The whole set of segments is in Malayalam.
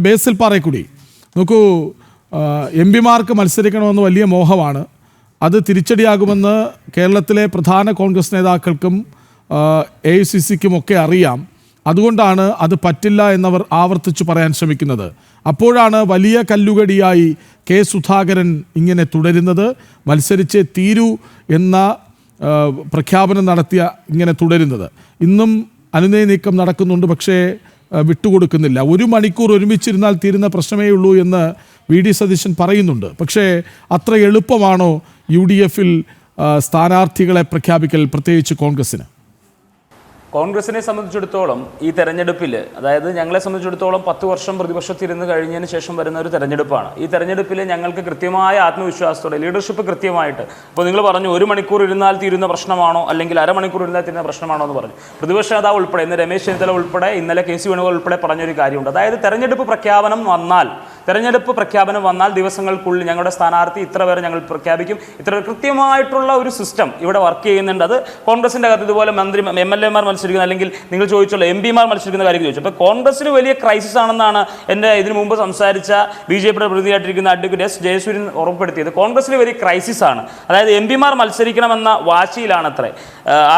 ബേസിൽ പാറേക്കുടി. നോക്കൂ, എം പിമാർക്ക് മത്സരിക്കണമെന്ന് വലിയ മോഹമാണ്. അത് തിരിച്ചടിയാകുമെന്ന് കേരളത്തിലെ പ്രധാന കോൺഗ്രസ് നേതാക്കൾക്കും AICCക്കുമൊക്കെ അറിയാം. അതുകൊണ്ടാണ് അത് പറ്റില്ല എന്നവർ ആവർത്തിച്ചു പറയാൻ ശ്രമിക്കുന്നത്. അപ്പോഴാണ് വലിയ കല്ലുകടിയായി കെ സുധാകരൻ ഇങ്ങനെ തുടരുന്നത്. മത്സരിച്ച് തീരൂ എന്ന പ്രഖ്യാപനം നടത്തിയ ഇങ്ങനെ തുടരുന്നത്. ഇന്നും അനുനയ നീക്കം നടക്കുന്നുണ്ട്, പക്ഷേ വിട്ടുകൊടുക്കുന്നില്ല. 1 മണിക്കൂർ ഒരുമിച്ചിരുന്നാൽ തീരുന്ന പ്രശ്നമേ ഉള്ളൂ എന്ന് VD സതീശൻ പറയുന്നുണ്ട്. പക്ഷേ അത്ര എളുപ്പമാണോ UDFിൽ സ്ഥാനാർത്ഥികളെ പ്രഖ്യാപിക്കൽ, പ്രത്യേകിച്ച് കോൺഗ്രസിന്? കോൺഗ്രസിനെ സംബന്ധിച്ചിടത്തോളം ഈ തെരഞ്ഞെടുപ്പിൽ, അതായത് ഞങ്ങളെ സംബന്ധിച്ചിടത്തോളം 10 വർഷം പ്രതിപക്ഷത്തിരുന്ന് കഴിഞ്ഞതിന് ശേഷം വരുന്ന ഒരു തെരഞ്ഞെടുപ്പാണ്. ഈ തെരഞ്ഞെടുപ്പിൽ ഞങ്ങൾക്ക് കൃത്യമായ ആത്മവിശ്വാസത്തോടെ ലീഡർഷിപ്പ് കൃത്യമായിട്ട്, ഇപ്പോൾ നിങ്ങൾ പറഞ്ഞു 1 മണിക്കൂർ ഇരുന്നാൽ തീരുന്ന പ്രശ്നമാണോ അല്ലെങ്കിൽ അരമണിക്കൂർ ഇരുന്നാൽ തീരുന്ന പ്രശ്നമാണോ എന്ന് പറഞ്ഞു. പ്രതിപക്ഷ നേതാവ് ഉൾപ്പെടെ, ഇന്ന് രമേശ് ചെന്നിത്തല ഉൾപ്പെടെ, ഇന്നലെ KC വേണുഗോപാൽ ഉൾപ്പെടെ പറഞ്ഞൊരു കാര്യമുണ്ട്. അതായത് തെരഞ്ഞെടുപ്പ് പ്രഖ്യാപനം വന്നാൽ ദിവസങ്ങൾക്കുള്ളിൽ ഞങ്ങളുടെ സ്ഥാനാർത്ഥി ഇത്ര പേരെ ഞങ്ങൾ പ്രഖ്യാപിക്കും, ഇത്ര കൃത്യമായിട്ടുള്ള ഒരു സിസ്റ്റം ഇവിടെ വർക്ക് ചെയ്യുന്നുണ്ട്. അത് കോൺഗ്രസിൻ്റെ അകത്ത് ഇതുപോലെ MLA മാർ മത്സരിക്കുന്ന, അല്ലെങ്കിൽ നിങ്ങൾ ചോദിച്ചുള്ള MP മാർ മത്സരിക്കുന്ന കാര്യം ചോദിച്ചു. അപ്പോൾ കോൺഗ്രസിന് വലിയ ക്രൈസിസ് ആണെന്നാണ് എൻ്റെ ഇതിനു മുമ്പ് സംസാരിച്ച BJPയുടെ പ്രതിനിധിയായിട്ടിരിക്കുന്ന അഡ്വക്കേറ്റ് S. ജയസൂര്യൻ ഉറപ്പെടുത്തിയത്. കോൺഗ്രസിന് വലിയ ക്രൈസിസ് ആണ്. അതായത് MP മാർ മത്സരിക്കണമെന്ന വാശിയിലാണത്രേ,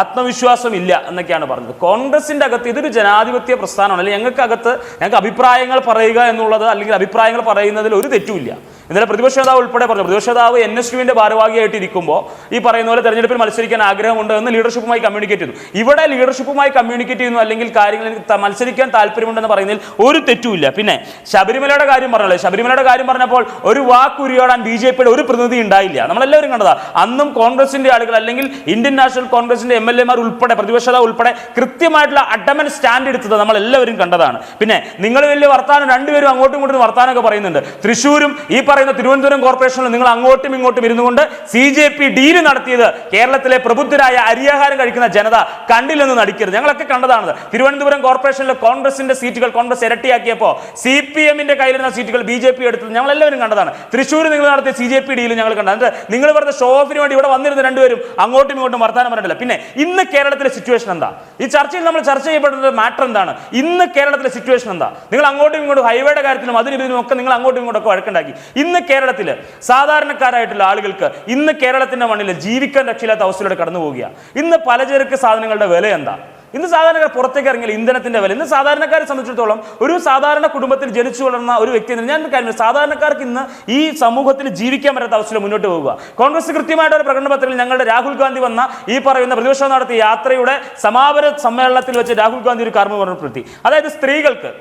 ആത്മവിശ്വാസം ഇല്ല എന്നൊക്കെയാണ് പറഞ്ഞത്. കോൺഗ്രസിൻ്റെ അകത്ത് ഇതൊരു ജനാധിപത്യ പ്രസ്ഥാനമാണ്. അല്ലെങ്കിൽ ഞങ്ങൾക്ക് അഭിപ്രായങ്ങൾ പറയുക എന്നുള്ളത്, അല്ലെങ്കിൽ അഭിപ്രായങ്ങൾ പറയുന്നതിൽ ഒരു തെറ്റുമില്ല. ഇന്നലെ പ്രതിപക്ഷ നേതാവ് ഉൾപ്പെടെ പറഞ്ഞു, പ്രതിപക്ഷ നേതാവ് NSUവിൻ്റെ ഭാരവാഹിയായിട്ട് ഇരിക്കുമ്പോൾ ഈ പറയുന്ന പോലെ തെരഞ്ഞെടുപ്പിൽ മത്സരിക്കാൻ ആഗ്രഹമുണ്ട് എന്ന് ലീഡർഷിപ്പുമായി കമ്മ്യൂണിക്കേറ്റ് ചെയ്തു. ഇവിടെ ലീഡർഷിപ്പുമായി കമ്മ്യൂണിക്കേറ്റ് ചെയ്യുന്നു, അല്ലെങ്കിൽ കാര്യങ്ങളിൽ മത്സരിക്കാൻ താല്പര്യമുണ്ടെന്ന് പറയുന്നതിൽ ഒരു തെറ്റുമില്ല. പിന്നെ ശബരിമലയുടെ കാര്യം പറഞ്ഞല്ലോ, ശബരിമലയുടെ കാര്യം പറഞ്ഞപ്പോൾ ഒരു വാക്കുരിയോടാൻ BJPയുടെ ഒരു പ്രതിനിധി ഉണ്ടായില്ല. നമ്മളെല്ലാവരും കണ്ടതാ. അന്നും കോൺഗ്രസിന്റെ ആളുകൾ, അല്ലെങ്കിൽ ഇന്ത്യൻ നാഷണൽ കോൺഗ്രസിന്റെ MLA മാർ ഉൾപ്പെടെ, പ്രതിപക്ഷ നേതാവ് ഉൾപ്പെടെ കൃത്യമായിട്ടുള്ള അഡമൻ സ്റ്റാൻഡ് എടുത്തത് നമ്മൾ എല്ലാവരും കണ്ടതാണ്. പിന്നെ നിങ്ങൾ വലിയ വർത്താനം, രണ്ടുപേരും അങ്ങോട്ടും ഇങ്ങോട്ടും വർത്താനമൊക്കെ പറയുന്നുണ്ട്. തൃശ്ശൂരും ഈ പറയുന്ന തിരുവനന്തപുരം കോർപ്പറേഷനിൽ നിങ്ങൾ അങ്ങോട്ടും ഇങ്ങോട്ടും ഇരുന്നുകൊണ്ട് CJP ഡീല് നടത്തിയത് കേരളത്തിലെ പ്രബുദ്ധരായ അരിയാഹാരം കഴിക്കുന്ന ജനത കണ്ടില്ലെന്ന് നടിക്കരുത്. ഞങ്ങളൊക്കെ കണ്ടതാണ്. തിരുവനന്തപുരം കോർപ്പറേഷനിലെ കോൺഗ്രസിന്റെ സീറ്റുകൾ കോൺഗ്രസ് ഇരട്ടിയാക്കിയപ്പോൾ CPMന്റെ കയ്യിലിരുന്ന സീറ്റുകൾ BJP എടുത്തത് ഞങ്ങളെല്ലാവരും കണ്ടതാണ്. തൃശ്ശൂർ നിങ്ങൾ നടത്തിയ CJP ഡീല് ഞങ്ങൾ കണ്ടത്. നിങ്ങൾ വെറുതെ ഷോ ഓഫിന് വേണ്ടി ഇവിടെ വന്നിരുന്ന രണ്ടുപേരും അങ്ങോട്ടും ഇങ്ങോട്ടും വർത്താനം പറഞ്ഞില്ല. പിന്നെ ഇന്ന് കേരളത്തിലെ സിറ്റുവേഷൻ എന്താ? ഈ ചർച്ചയിൽ നമ്മൾ ചർച്ച ചെയ്യപ്പെടുന്ന മാറ്റർ എന്താണ്? ഇന്ന് കേരളത്തിലെ സിറ്റുവേഷൻ എന്താ? നിങ്ങൾ അങ്ങോട്ടും ഇങ്ങോട്ടും ഹൈവേയുടെ കാര്യത്തിലും അതിനും ഇതിനും ഒക്കെ നിങ്ങൾ അങ്ങോട്ടും ഇങ്ങോട്ടൊക്കെ വഴക്കുണ്ടാക്കി. ഇന്ന് കേരളത്തിൽ സാധാരണക്കാരായിട്ടുള്ള ആളുകൾക്ക് ഇന്ന് കേരളത്തിന്റെ മണ്ണിൽ ജീവിക്കാൻ രക്ഷയില്ലാത്ത അവസ്ഥയിലൂടെ കടന്നു പോവുകയാണ്. ഇന്ന് പലചരക്ക് സാധനങ്ങളുടെ വില എന്താ? ഇന്ന് സാധാരണക്കാർ പുറത്തേക്ക് ഇറങ്ങില്ല, ഇന്ധനത്തിന്റെ വില. ഇന്ന് സാധാരണക്കാരെ സംബന്ധിച്ചിടത്തോളം, ഒരു സാധാരണ കുടുംബത്തിൽ ജനിച്ചു വളർന്ന ഒരു വ്യക്തി, ഞാൻ കാര്യം, സാധാരണക്കാർക്ക് ഇന്ന് ഈ സമൂഹത്തിൽ ജീവിക്കാൻ പറ്റാത്ത അവസ്ഥയിൽ മുന്നോട്ട് പോവുക. കോൺഗ്രസ് കൃത്യമായിട്ട് ഒരു പ്രകടന പത്രത്തിൽ ഞങ്ങളുടെ രാഹുൽ ഗാന്ധി വന്ന ഈ പറയുന്ന പ്രതിപക്ഷം നടത്തിയ യാത്രയുടെ സമാപന സമ്മേളനത്തിൽ വെച്ച് രാഹുൽ ഗാന്ധി ഒരു കാര്യം ഓർമ്മപ്പെടുത്തി. അതായത് സ്ത്രീകൾക്ക്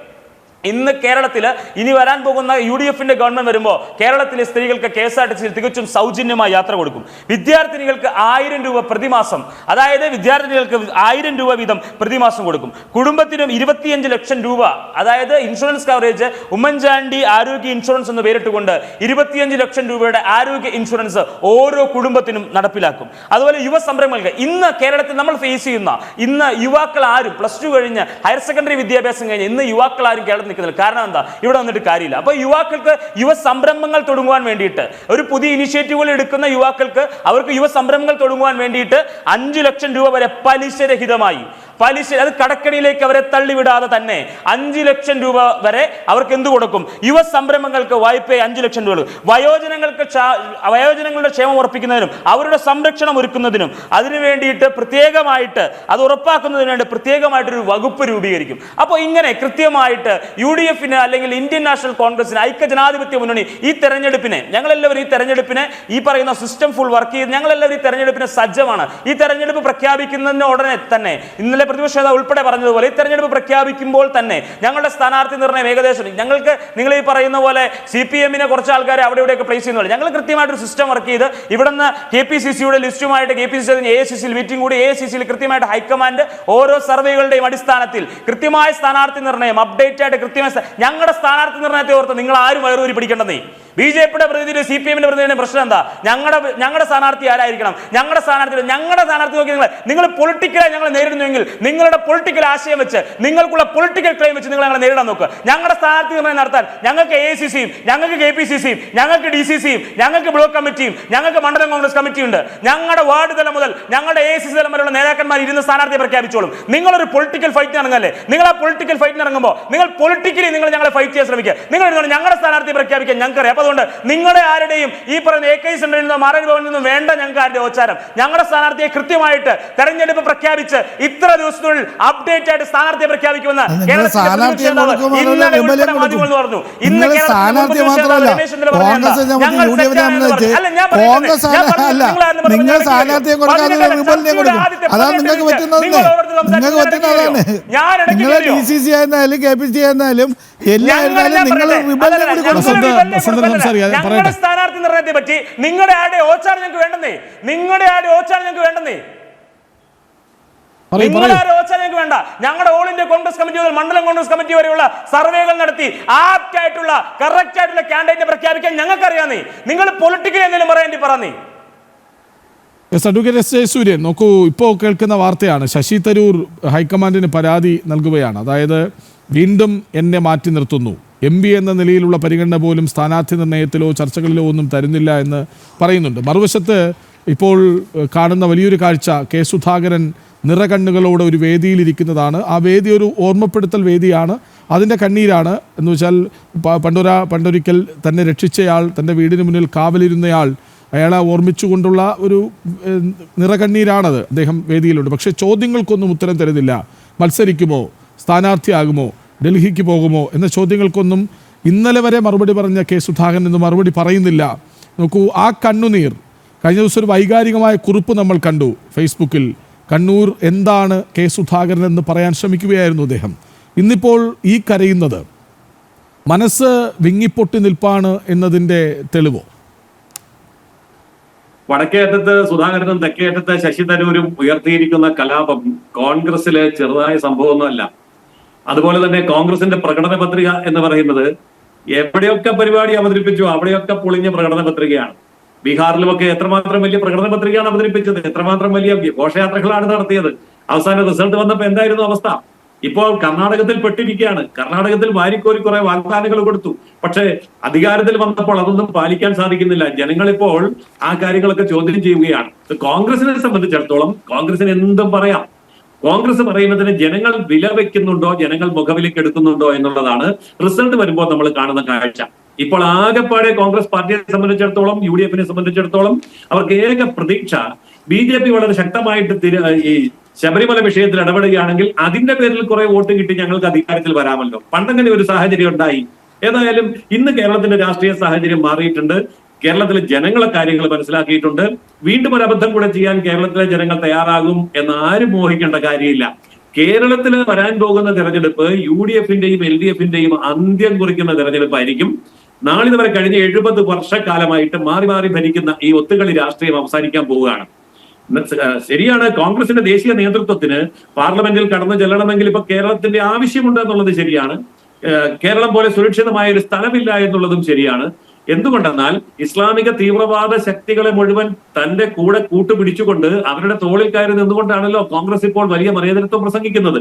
ഇന്ന് കേരളത്തിൽ ഇനി വരാൻ പോകുന്ന UDFിന്റെ ഗവൺമെന്റ് വരുമ്പോൾ കേരളത്തിലെ സ്ത്രീകൾക്ക് KSRTCയിൽ തികച്ചും സൗജന്യമായി യാത്ര കൊടുക്കും. വിദ്യാർത്ഥിനികൾക്ക് 1000 രൂപ പ്രതിമാസം, അതായത് വിദ്യാർത്ഥിനികൾക്ക് 1000 രൂപ വീതം പ്രതിമാസം കൊടുക്കും. കുടുംബത്തിനും 25 ലക്ഷം രൂപ, അതായത് ഇൻഷുറൻസ് കവറേജ്, ഉമ്മൻചാണ്ടി ആരോഗ്യ ഇൻഷുറൻസ് എന്ന് പേരിട്ടുകൊണ്ട് 25 ലക്ഷം രൂപയുടെ ആരോഗ്യ ഇൻഷുറൻസ് ഓരോ കുടുംബത്തിനും നടപ്പിലാക്കും. അതുപോലെ യുവ സംരംഭങ്ങൾക്ക് ഇന്ന് കേരളത്തിൽ നമ്മൾ ഫേസ് ചെയ്യുന്ന, ഇന്ന് യുവാക്കൾ ആരും +2 കഴിഞ്ഞ് ഹയർ സെക്കൻഡറി വിദ്യാഭ്യാസം കഴിഞ്ഞ് ഇന്ന് യുവാക്കൾ ആരും കേരളത്തിൽ നിൽക്കുന്നില്ല. കാരണം എന്താ? ഇവിടെ വന്നിട്ട് കാര്യമില്ല. അപ്പോൾ യുവാക്കൾക്ക് യുവ സംരംഭങ്ങൾ തുടങ്ങുവാൻ വേണ്ടിയിട്ട്, ഒരു പുതിയ ഇനിഷ്യേറ്റീവുകൾ എടുക്കുന്ന യുവാക്കൾക്ക് അവർക്ക് യുവ സംരംഭങ്ങൾ തുടങ്ങുവാൻ വേണ്ടിയിട്ട് 5 ലക്ഷം രൂപ വരെ പലിശരഹിതമായി, അത് കടക്കണിയിലേക്ക് അവരെ തള്ളിവിടാതെ തന്നെ 5 ലക്ഷം രൂപ വരെ അവർക്ക് എന്ത് കൊടുക്കും? യുവ സംരംഭങ്ങൾക്ക് വായ്പ 5 ലക്ഷം രൂപ. വയോജനങ്ങളുടെ ക്ഷേമം ഉറപ്പിക്കുന്നതിനും അവരുടെ സംരക്ഷണം ഒരുക്കുന്നതിനും അതിനു വേണ്ടിയിട്ട് പ്രത്യേകമായിട്ട്, അത് ഉറപ്പാക്കുന്നതിന് വേണ്ടി പ്രത്യേകമായിട്ടൊരു വകുപ്പ് രൂപീകരിക്കും. അപ്പോൾ ഇങ്ങനെ കൃത്യമായിട്ട് UDFിന്, അല്ലെങ്കിൽ ഇന്ത്യൻ നാഷണൽ കോൺഗ്രസിന്, ഐക്യജനാധിപത്യ മുന്നണി ഈ തെരഞ്ഞെടുപ്പിനെ, ഞങ്ങളെല്ലാവരും ഈ തെരഞ്ഞെടുപ്പിനെ, ഈ പറയുന്ന സിസ്റ്റം ഫുൾ വർക്ക് ചെയ്ത് ഞങ്ങളെല്ലാവരും ഈ തെരഞ്ഞെടുപ്പിന് സജ്ജമാണ്. ഈ തെരഞ്ഞെടുപ്പ് പ്രഖ്യാപിക്കുന്നതിന് ഉടനെ തന്നെ, ഇന്നലെ പ്രതിപക്ഷ നേതാവ് ഉൾപ്പെടെ പറഞ്ഞതുപോലെ, ഈ തെരഞ്ഞെടുപ്പ് പ്രഖ്യാപിക്കുമ്പോൾ തന്നെ ഞങ്ങളുടെ സ്ഥാനാർത്ഥി നിർണ്ണയം ഏകദേശം, ഞങ്ങൾക്ക് നിങ്ങൾ ഈ പറയുന്ന പോലെ CPMനെ കുറച്ച് ആൾക്കാരെ അവിടെ ഇവിടെയൊക്കെ പ്ലേസ് ചെയ്യുന്ന പോലെ ഞങ്ങൾ കൃത്യമായിട്ടൊരു സിസ്റ്റം വർക്ക് ചെയ്ത് ഇവിടുന്ന് KPCCയുടെ ലിസ്റ്റുമായിട്ട് KPCC AICCയിൽ മീറ്റിംഗ് കൂടി, AICCയിൽ കൃത്യമായിട്ട് ഹൈക്കമാൻഡ് ഓരോ സർവേകളുടെയും അടിസ്ഥാനത്തിൽ കൃത്യമായ സ്ഥാനാർത്ഥി നിർണ്ണയം അപ്ഡേറ്റ് ആയിട്ട് കൃത്യമായ ഞങ്ങളുടെ സ്ഥാനാർത്ഥി നിർണ്ണയത്തെ ഓർത്ത് നിങ്ങൾ ആരും വയറൂരി പിടിക്കേണ്ടതേ. ബിജെപിയുടെ പ്രതിനിധി CPM-ന്റെ പ്രതിനിധിയുടെ പ്രശ്നം എന്താ? ഞങ്ങളുടെ സ്ഥാനാർത്ഥി ആരായിരിക്കണം? ഞങ്ങളുടെ സ്ഥാനാർത്ഥി നോക്കി നിങ്ങൾ പൊളിറ്റിക്കലായി ഞങ്ങൾ നേരിടുന്നുവെങ്കിൽ നിങ്ങളുടെ പൊളിറ്റിക്കൽ ആശയം വെച്ച് നിങ്ങൾക്കുള്ള പൊളിറ്റിക്കൽ ക്ലെയിം വെച്ച് നിങ്ങൾ ഞങ്ങളെ നേരിടാൻ നോക്കുക. ഞങ്ങളുടെ സ്ഥാനാർത്ഥി നിർണ്ണയം നടത്താൻ ഞങ്ങൾക്ക് AICC-യും ഞങ്ങൾക്ക് KPCC-യും ഞങ്ങൾക്ക് DCC-യും ഞങ്ങൾക്ക് ബ്ലോക്ക് കമ്മിറ്റിയും ഞങ്ങൾക്ക് മണ്ഡലം കോൺഗ്രസ് കമ്മിറ്റിയും ഉണ്ട്. ഞങ്ങളുടെ വാർഡ് തലം മുതൽ ഞങ്ങളുടെ AICC തലം വരെയുള്ള നേതാക്കന്മാർ ഇരുന്ന് സ്ഥാനാർത്ഥിയെ പ്രഖ്യാപിച്ചോളും. നിങ്ങളൊരു പൊളിറ്റിക്കൽ ഫൈറ്റിന് ഇറങ്ങല്ലേ? നിങ്ങൾ ആ പൊളിറ്റിക്കൽ ഫൈറ്റിന് ഇറങ്ങുമ്പോൾ നിങ്ങൾ പൊളിറ്റിക്കലി നിങ്ങൾ ഞങ്ങളെ ഫൈറ്റ് ചെയ്യാൻ ശ്രമിക്കുക. നിങ്ങൾ ഞങ്ങളുടെ സ്ഥാനാർത്ഥിയെ പ്രഖ്യാപിക്കാൻ ഞങ്ങൾക്കറിയാം. അപ്പോൾ അതുകൊണ്ട് നിങ്ങളുടെ ആരുടെയും ഈ പറയുന്ന AK സെന്ററിൽ നിന്നോ മാരാരി ഭവനിൽ നിന്നും വേണ്ട ഞങ്ങൾക്ക് ആരുടെ ഓച്ചാരം. ഞങ്ങളുടെ സ്ഥാനാർത്ഥിയെ കൃത്യമായിട്ട് തെരഞ്ഞെടുപ്പ് പ്രഖ്യാപിച്ച് ഇത്ര ദിവസത്തിനുള്ളിൽ അപ്ഡേറ്റ് ആയിട്ട് സ്ഥാനാർത്ഥിയെ പ്രഖ്യാപിക്കുമെന്ന് ഞങ്ങളുടെ സ്ഥാനാർത്ഥി നിർണയത്തെ പറ്റി നിങ്ങളുടെ ആരുടെ ഓച്ചാരം ഞങ്ങൾക്ക് വേണ്ടെന്നേ. വേണ്ട. ഞങ്ങളുടെ ഓൾ ഇന്ത്യ കോൺഗ്രസ് കമ്മിറ്റി മുതൽ മണ്ഡലം കോൺഗ്രസ് കമ്മിറ്റി വരെയുള്ള സർവേകൾ നടത്തി ആപ്റ്റ് ആയിട്ടുള്ള കറക്റ്റ് ആയിട്ടുള്ള കാൻഡിഡേറ്റിനെ പ്രഖ്യാപിക്കാൻ ഞങ്ങൾക്കറിയാന്നേ. നിങ്ങൾ പൊളിറ്റിക്കൽ എന്തെങ്കിലും പറയേണ്ടി പറഞ്ഞേ. Advocate S. ജയസൂര്യൻ, നോക്കൂ, ഇപ്പോൾ കേൾക്കുന്ന വാർത്തയാണ്. ശശി തരൂർ ഹൈക്കമാൻഡിന് പരാതി നൽകുകയാണ്. അതായത് വീണ്ടും എന്നെ മാറ്റി നിർത്തുന്നു, MP എന്ന നിലയിലുള്ള പരിഗണന പോലും സ്ഥാനാർത്ഥി നിർണയത്തിലോ ചർച്ചകളിലോ ഒന്നും തരുന്നില്ല എന്ന് പറയുന്നുണ്ട്. മറുവശത്ത് ഇപ്പോൾ കാണുന്ന വലിയൊരു കാഴ്ച, K. സുധാകരൻ നിറകണ്ണുകളോടെ ഒരു വേദിയിലിരിക്കുന്നതാണ്. ആ വേദി ഒരു ഓർമ്മപ്പെടുത്തൽ വേദിയാണ്. അതിൻ്റെ കണ്ണീരാണ്. എന്ന് വെച്ചാൽ പണ്ടൊരിക്കൽ തന്നെ രക്ഷിച്ചയാൾ, തൻ്റെ വീടിന് മുന്നിൽ കാവലിരുന്നയാൾ, അയാളെ ഓർമ്മിച്ചുകൊണ്ടുള്ള ഒരു നിറകണ്ണീരാണത്. അദ്ദേഹം വേദിയിലുണ്ട്. പക്ഷേ ചോദ്യങ്ങൾക്കൊന്നും ഉത്തരം തരുന്നില്ല. മത്സരിക്കുമോ, സ്ഥാനാർത്ഥിയാകുമോ, ഡൽഹിക്ക് പോകുമോ എന്ന ചോദ്യങ്ങൾക്കൊന്നും ഇന്നലെ വരെ മറുപടി പറഞ്ഞ K. സുധാകരൻ ഇന്ന് മറുപടി പറയുന്നില്ല. നോക്കൂ, ആ കണ്ണുനീർ. കഴിഞ്ഞ ദിവസം ഒരു വൈകാരികമായ കുറിപ്പ് നമ്മൾ കണ്ടു ഫേസ്ബുക്കിൽ. കണ്ണൂർ എന്താണ് K. സുധാകരൻ എന്ന് പറയാൻ ശ്രമിക്കുകയായിരുന്നു അദ്ദേഹം. ഇന്നിപ്പോൾ ഈ കരയുന്നത് മനസ്സ് വിങ്ങിപ്പൊട്ടി നിൽപ്പാണ് എന്നതിൻ്റെ തെളിവോ? വടക്കേറ്റത്ത് സുധാകരനും തെക്കേറ്റത്ത് ശശി തരൂരും ഉയർത്തിയിരിക്കുന്ന കലാപം കോൺഗ്രസിലെ ചെറുതായ സംഭവമൊന്നുമല്ല. അതുപോലെ തന്നെ കോൺഗ്രസിന്റെ പ്രകടന പത്രിക എന്ന് പറയുന്നത് എവിടെയൊക്കെ പരിപാടി അവതരിപ്പിച്ചു അവിടെയൊക്കെ പൊളിഞ്ഞ പ്രകടന പത്രികയാണ്. ബീഹാറിലുമൊക്കെ എത്രമാത്രം വലിയ പ്രകടന പത്രികയാണ് അവതരിപ്പിച്ചത്, എത്രമാത്രം വലിയ ഘോഷയാത്രകളാണ് നടത്തിയത്. അവസാന റിസൾട്ട് വന്നപ്പോൾ എന്തായിരുന്നു അവസ്ഥ? ഇപ്പോൾ കർണാടകത്തിൽ പെട്ടിരിക്കുകയാണ്. കർണാടകത്തിൽ വാരിക്കോരി കുറെ വാഗ്ദാനങ്ങൾ കൊടുത്തു. പക്ഷേ അധികാരത്തിൽ വന്നപ്പോൾ അതൊന്നും പാലിക്കാൻ സാധിക്കുന്നില്ല. ജനങ്ങൾ ഇപ്പോൾ ആ കാര്യങ്ങളൊക്കെ ചോദ്യം ചെയ്യുകയാണ്. കോൺഗ്രസിനെ സംബന്ധിച്ചിടത്തോളം കോൺഗ്രസിന് എന്തും പറയാം. കോൺഗ്രസ് പറയുന്നതിന് ജനങ്ങൾ വില വെക്കുന്നുണ്ടോ, ജനങ്ങൾ മുഖവിലേക്ക് എടുക്കുന്നുണ്ടോ എന്നുള്ളതാണ് റിസൾട്ട് വരുമ്പോൾ നമ്മൾ കാണുന്ന കാഴ്ച. ഇപ്പോൾ ആകെപ്പാടെ കോൺഗ്രസ് പാർട്ടിയെ സംബന്ധിച്ചിടത്തോളം, UDF-നെ സംബന്ധിച്ചിടത്തോളം അവർക്ക് ഏക പ്രതീക്ഷ BJP വളരെ ശക്തമായിട്ട് ഈ ശബരിമല വിഷയത്തിൽ ഇടപെടുകയാണെങ്കിൽ അതിന്റെ പേരിൽ കുറെ വോട്ട് കിട്ടി ഞങ്ങൾക്ക് അധികാരത്തിൽ വരാമല്ലോ. പണ്ടങ്ങനെ ഒരു സാഹചര്യം ഉണ്ടായി. ഏതായാലും ഇന്ന് കേരളത്തിന്റെ രാഷ്ട്രീയ സാഹചര്യം മാറിയിട്ടുണ്ട്. കേരളത്തിലെ ജനങ്ങളെ കാര്യങ്ങൾ മനസ്സിലാക്കിയിട്ടുണ്ട്. വീണ്ടും ഒരു അബദ്ധം കൂടെ ചെയ്യാൻ കേരളത്തിലെ ജനങ്ങൾ തയ്യാറാകും എന്ന് ആരും മോഹിക്കേണ്ട കാര്യമില്ല. കേരളത്തിൽ വരാൻ പോകുന്ന തെരഞ്ഞെടുപ്പ് UDF-ന്റെയും LDF-ന്റെയും അന്ത്യം കുറിക്കുന്ന തെരഞ്ഞെടുപ്പായിരിക്കും. നാളിതുവരെ കഴിഞ്ഞ 70 വർഷക്കാലമായിട്ട് മാറി മാറി ഭരിക്കുന്ന ഈ ഒത്തുകളി രാഷ്ട്രീയം അവസാനിക്കാൻ പോവുകയാണ്. ശരിയാണ്, കോൺഗ്രസിന്റെ ദേശീയ നേതൃത്വത്തിന് പാർലമെന്റിൽ കടന്നു ചെല്ലണമെങ്കിൽ ഇപ്പൊ കേരളത്തിന്റെ ആവശ്യമുണ്ട് എന്നുള്ളത് ശരിയാണ്. കേരളം പോലെ സുരക്ഷിതമായ ഒരു സ്ഥലമില്ല എന്നുള്ളതും ശരിയാണ്. എന്തുകൊണ്ടെന്നാൽ ഇസ്ലാമിക തീവ്രവാദ ശക്തികളെ മുഴുവൻ തന്റെ കൂടെ കൂട്ടുപിടിച്ചുകൊണ്ട് അവരുടെ തോളിൽ കയറി നിന്നുകൊണ്ടാണല്ലോ കോൺഗ്രസ് ഇപ്പോൾ വലിയ മതേതരത്വം പ്രസംഗിക്കുന്നത്,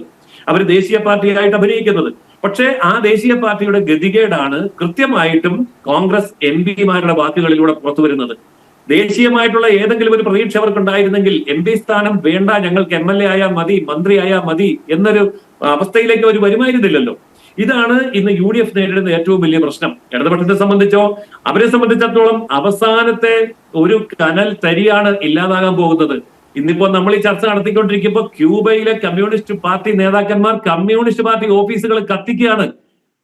അവർ ദേശീയ പാർട്ടിയായിട്ട് അഭിനയിക്കുന്നത്. പക്ഷേ ആ ദേശീയ പാർട്ടിയുടെ ഗതികേടാണ് കൃത്യമായിട്ടും കോൺഗ്രസ് MP-മാരുടെ വാക്കുകളിലൂടെ പുറത്തു വരുന്നത്. ദേശീയമായിട്ടുള്ള ഏതെങ്കിലും ഒരു പ്രതീക്ഷ അവർക്കുണ്ടായിരുന്നെങ്കിൽ MP സ്ഥാനം വേണ്ട, ഞങ്ങൾക്ക് MLA ആയാൽ മതി, മന്ത്രി ആയാൽ മതി എന്നൊരു അവസ്ഥയിലേക്ക് അവർ വരുമായിരുന്നില്ലല്ലോ. ഇതാണ് ഇന്ന് UDF നേരിടുന്ന ഏറ്റവും വലിയ പ്രശ്നം. ഇടതുപക്ഷത്തെ സംബന്ധിച്ചോ, അവരെ സംബന്ധിച്ചിടത്തോളം അവസാനത്തെ ഒരു കനൽ തരിയാണ് ഇല്ലാതാകാൻ പോകുന്നത്. ഇന്നിപ്പോ നമ്മൾ ഈ ചർച്ച നടത്തിക്കൊണ്ടിരിക്കുമ്പോൾ ക്യൂബയിലെ കമ്മ്യൂണിസ്റ്റ് പാർട്ടി നേതാക്കന്മാർ കമ്മ്യൂണിസ്റ്റ് പാർട്ടി ഓഫീസുകൾ കത്തിക്കുകയാണ്.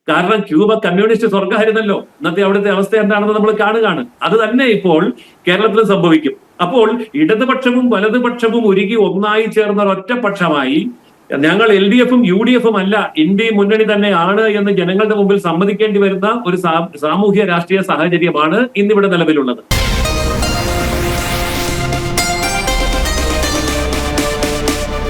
കാരണം ക്യൂബ കമ്മ്യൂണിസ്റ്റ് സ്വർഗ്ഗമായിരുന്നല്ലോ. ഇന്നത്തെ അവിടുത്തെ അവസ്ഥ എന്താണെന്ന് നമ്മൾ കാണുകയാണ്. അത് തന്നെ ഇപ്പോൾ കേരളത്തിൽ സംഭവിക്കും. അപ്പോൾ ഇടതുപക്ഷവും വലതുപക്ഷവും ഉരുകി ഒന്നായി ചേർന്ന ഒറ്റപക്ഷമായി ഞങ്ങൾ LDF-ഉം UDF-ഉം അല്ല, ഇന്ത്യയും മുന്നണി തന്നെയാണ് എന്ന് ജനങ്ങളുടെ മുമ്പിൽ സമ്മതിക്കേണ്ടി വരുന്ന ഒരു സാമൂഹ്യ രാഷ്ട്രീയ സാഹചര്യമാണ് ഇന്നിവിടെ നിലവിലുള്ളത്.